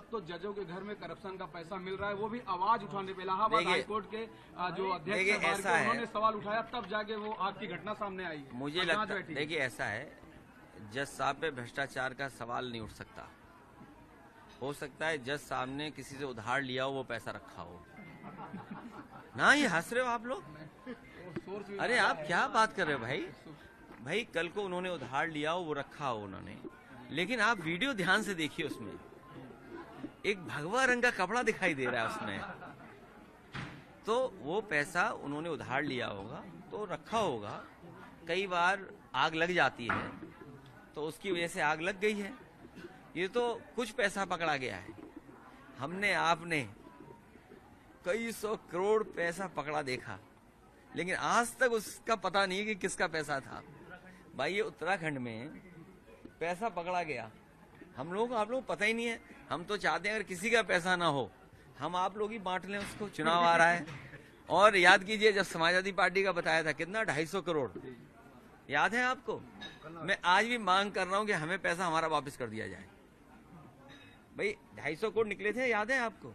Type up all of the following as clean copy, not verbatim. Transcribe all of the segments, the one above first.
अब तो जजों के घर में करप्शन का पैसा मिल रहा है, वो भी आवाज उठाने पे इलाहाबाद हाईकोर्ट के जो अध्यक्ष हैं उन्होंने सवाल उठाया, तब जाके वो आपकी घटना सामने आई है। मुझे लगता है, देखिए ऐसा है, जज साहब पे भ्रष्टाचार का सवाल नहीं उठ सकता। हो सकता है जज साहब ने किसी से उधार लिया हो, वो पैसा रखा हो ना। ये हंस रहे हो आप लोग, अरे आप क्या बात कर रहे हो भाई? भाई कल को उन्होंने उधार लिया हो, वो रखा हो उन्होंने, लेकिन आप वीडियो ध्यान से देखिए, उसमें एक भगवा रंग का कपड़ा दिखाई दे रहा है उसमें। तो वो पैसा उन्होंने उधार लिया होगा तो रखा होगा। कई बार आग लग जाती है तो उसकी वजह से आग लग गई है। ये तो कुछ पैसा पकड़ा गया है, हमने आपने कई 100 करोड़ पैसा पकड़ा देखा, लेकिन आज तक उसका पता नहीं कि किसका पैसा था। भाई ये उत्तराखंड में पैसा पकड़ा गया, हम लोगों को आप लोग पता ही नहीं है। हम तो चाहते हैं अगर किसी का पैसा ना हो, हम आप लोग ही बांट लें उसको। चुनाव आ रहा है, और याद कीजिए जब समाजवादी पार्टी का बताया था कितना 250 करोड़, याद है आपको? मैं आज भी मांग कर रहा हूं कि हमें पैसा हमारा वापस कर दिया जाए। भाई 250 करोड़ निकले थे, याद है आपको?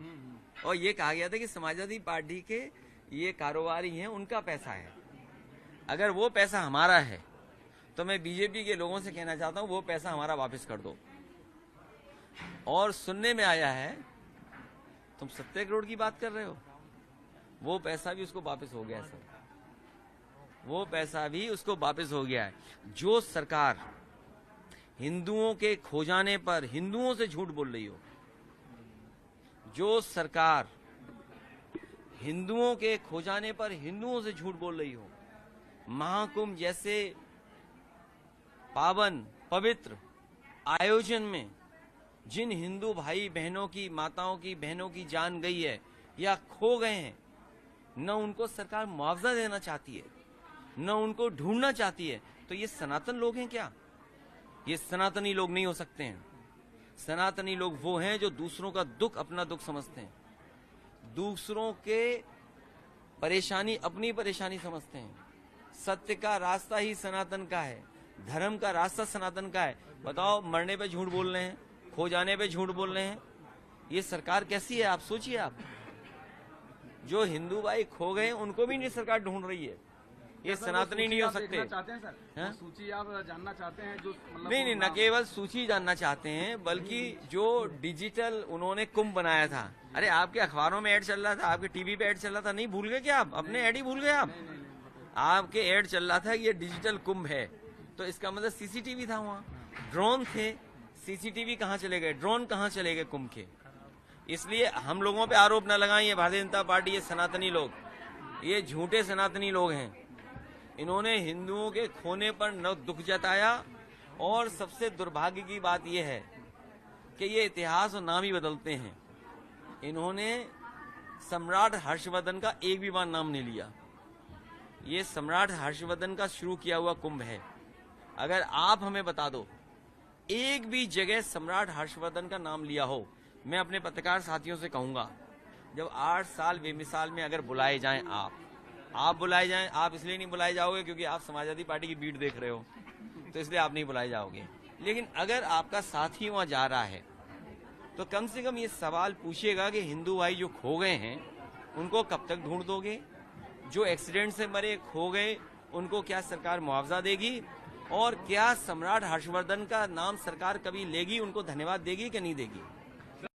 और ये कहा गया था कि समाजवादी पार्टी के ये कारोबारी हैं, उनका पैसा है। अगर वो पैसा हमारा है तो मैं बीजेपी के लोगों से कहना चाहता हूं वो पैसा हमारा वापस कर दो। और सुनने में आया है तुम 70 करोड़ की बात कर रहे हो, वो पैसा भी उसको वापस हो गया सर, वो पैसा भी उसको वापस हो गया है। जो सरकार हिंदुओं के खो जाने पर हिंदुओं से झूठ बोल रही हो, जो सरकार हिंदुओं के खो जाने पर हिंदुओं से झूठ बोल रही हो, महाकुंभ जैसे पावन पवित्र आयोजन में जिन हिंदू भाई बहनों की, माताओं की, बहनों की जान गई है या खो गए हैं, न उनको सरकार मुआवजा देना चाहती है, न उनको ढूंढना चाहती है, तो ये सनातन लोग हैं क्या? ये सनातनी लोग नहीं हो सकते हैं। सनातनी लोग वो हैं जो दूसरों का दुख अपना दुख समझते हैं, दूसरों के परेशानी अपनी परेशानी समझते हैं। सत्य का रास्ता ही सनातन का है, धर्म का रास्ता सनातन का है। बताओ, मरने पे झूठ बोल रहे हैं, खो जाने पे झूठ बोल रहे हैं, ये सरकार कैसी है? आप सोचिए। आप जो हिंदू भाई खो गए उनको भी नहीं सरकार ढूंढ रही है, ये सनातनी नहीं हो सकते। चाहते हैं सर, सूची आप जानना चाहते हैं जो मतलब नहीं, न केवल सूची जानना चाहते हैं, बल्कि जो डिजिटल उन्होंने कुंभ बनाया था। अरे आपके अखबारों में ऐड चल रहा था, आपके टीवी पे ऐड चल रहा था, नहीं भूल गए क्या आप? अपने ऐड ही भूल गए आप? आपके ऐड चल रहा था कि ये डिजिटल कुंभ है, तो इसका मतलब सीसीटीवी था वहाँ, ड्रोन थे। सीसीटीवी कहाँ चले गए, ड्रोन कहाँ चले गए कुंभ के? इसलिए हम लोगों पे आरोप न लगाएं, ये भारतीय जनता पार्टी, ये सनातनी लोग, ये झूठे सनातनी लोग हैं। इन्होंने हिंदुओं के खोने पर न दुख जताया, और सबसे दुर्भाग्य की बात यह है कि ये इतिहास और नाम ही बदलते हैं। इन्होंने सम्राट हर्षवर्धन का एक भी बार नाम नहीं लिया। ये सम्राट हर्षवर्धन का शुरू किया हुआ कुंभ है। अगर आप हमें बता दो एक भी जगह सम्राट हर्षवर्धन का नाम लिया हो, मैं अपने पत्रकार साथियों से कहूंगा, जब 8 साल बेमिसाल में अगर बुलाए जाएं, आप बुलाए जाएं, आप इसलिए नहीं बुलाए जाओगे क्योंकि आप समाजवादी पार्टी की बीट देख रहे हो, तो इसलिए आप नहीं बुलाए जाओगे। लेकिन अगर आपका साथी वहां जा रहा है तो कम से कम ये सवाल पूछिएगा कि हिंदू भाई जो खो गए हैं उनको कब तक ढूंढ दोगे? जो एक्सीडेंट से मरे, खो गए, उनको क्या सरकार मुआवजा देगी? और क्या सम्राट हर्षवर्धन का नाम सरकार कभी लेगी, उनको धन्यवाद देगी कि नहीं देगी?